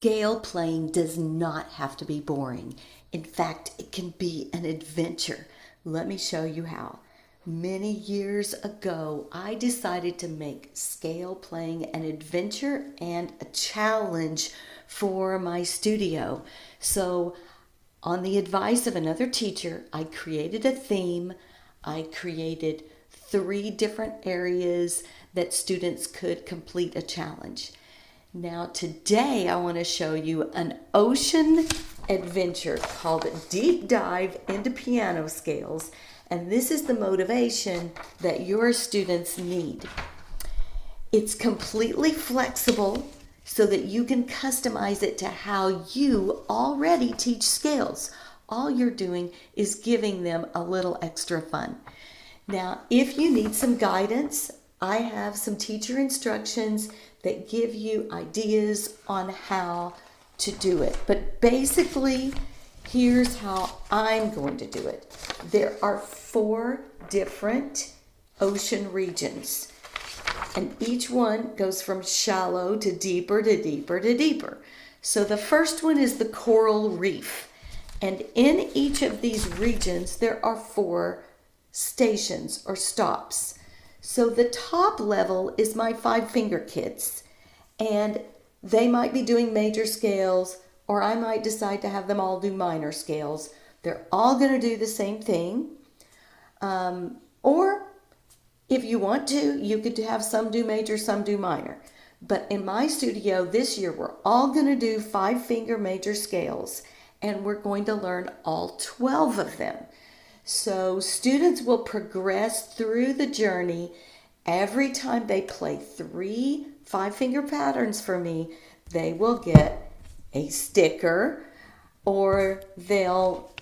Scale playing does not have to be boring. In fact, it can be an adventure. Let me show you how. Many years ago, I decided to make scale playing an adventure and a challenge for my studio. So, on the advice of another teacher, I created a theme. I created 3 different areas that students could complete a challenge. Now, today I want to show you an ocean adventure called Deep Dive into Piano Scales, and this is the motivation that your students need. It's completely flexible so that you can customize it to how you already teach scales. All you're doing is giving them a little extra fun. Now, if you need some guidance, I have some teacher instructions that give you ideas on how to do it. But basically, here's how I'm going to do it. There are 4 different ocean regions, and each one goes from shallow to deeper to deeper to deeper. So the first one is the coral reef. And in each of these regions, there are 4 stations or stops. So the top level is my 5-finger kids, and they might be doing major scales, or I might decide to have them all do minor scales. They're all going to do the same thing. Or if you want to, you could have some do major, some do minor. But in my studio this year, we're all going to do 5-finger major scales, and we're going to learn all 12 of them. So students will progress through the journey. Every time they play 3 5-finger patterns for me, they will get a sticker, or they'll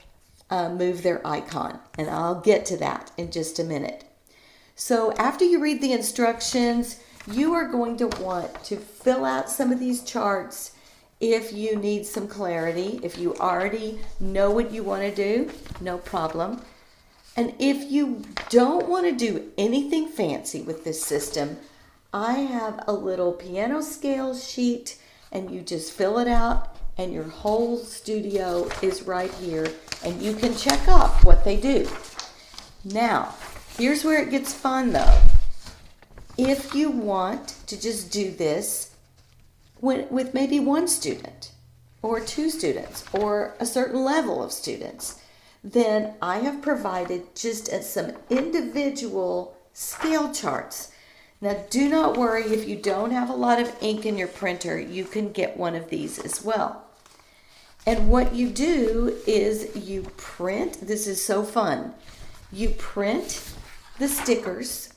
move their icon. And I'll get to that in just a minute. So after you read the instructions, you are going to want to fill out some of these charts if you need some clarity. If you already know what you want to do, no problem. And if you don't want to do anything fancy with this system, I have a little piano scale sheet, and you just fill it out, and your whole studio is right here, and you can check off what they do. Now, here's where it gets fun though. If you want to just do this with maybe 1 student, or 2 students, or a certain level of students, then I have provided just some individual scale charts. Now, do not worry if you don't have a lot of ink in your printer. You can get one of these as well. And what you do is you print, this is so fun, you print the stickers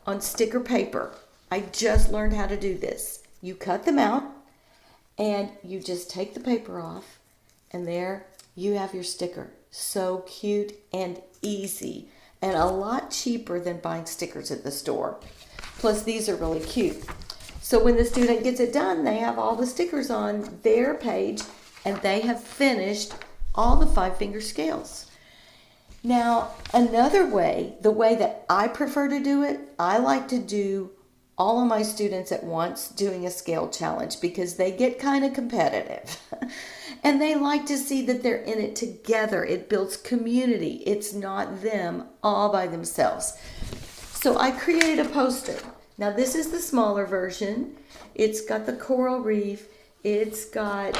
on sticker paper. I just learned how to do this. You cut them out, and you just take the paper off, and there you have your sticker. So cute and easy, and a lot cheaper than buying stickers at the store. Plus, these are really cute. So when the student gets it done, they have all the stickers on their page, and they have finished all the 5-finger scales. Now, another way, the way that I prefer to do it, I like to do all of my students at once doing a scale challenge, because they get kind of competitive. And they like to see that they're in it together. It builds community. It's not them all by themselves. So I created a poster. Now this is the smaller version. It's got the coral reef. It's got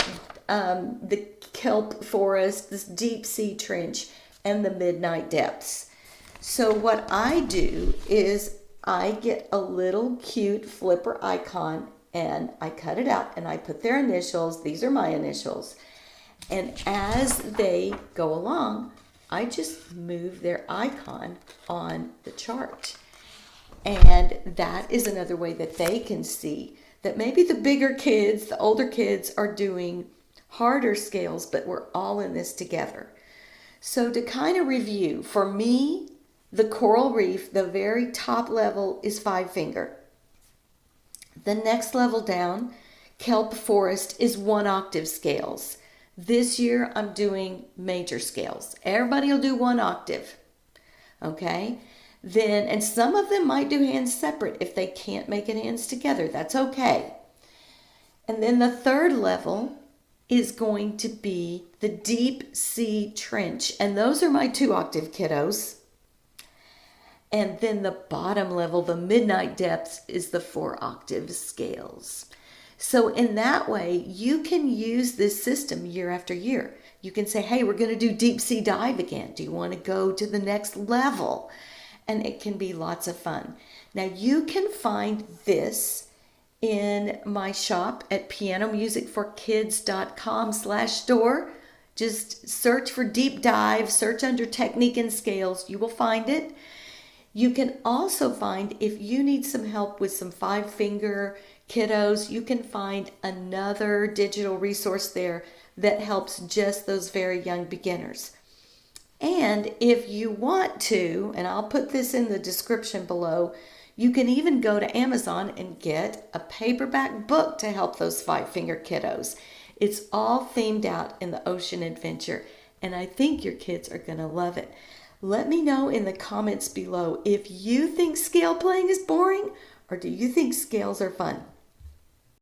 the kelp forest, this deep sea trench, and the midnight depths. So what I do is I get a little cute flipper icon, and I cut it out, and I put their initials. These are my initials. And as they go along, I just move their icon on the chart. And that is another way that they can see that maybe the bigger kids, the older kids, are doing harder scales, but we're all in this together. So to kind of review, for me, the coral reef, the very top level is 5-finger. The next level down, kelp forest, is 1-octave scales. This year I'm doing major scales. Everybody will do 1 octave. Okay? Then, and some of them might do hands separate if they can't make it hands together. That's okay. And then the third level is going to be the deep sea trench. And those are my 2-octave kiddos. And then the bottom level, the midnight depths, is the 4-octave scales. So in that way, you can use this system year after year. You can say, hey, we're going to do deep sea dive again. Do you want to go to the next level? And it can be lots of fun. Now you can find this in my shop at pianomusicforkids.com/store. Just search for deep dive, search under technique and scales. You will find it. You can also find, if you need some help with some 5-finger kiddos, you can find another digital resource there that helps just those very young beginners. And if you want to, and I'll put this in the description below, you can even go to Amazon and get a paperback book to help those 5-finger kiddos. It's all themed out in the ocean adventure, and I think your kids are going to love it. Let me know in the comments below if you think scale playing is boring, or do you think scales are fun?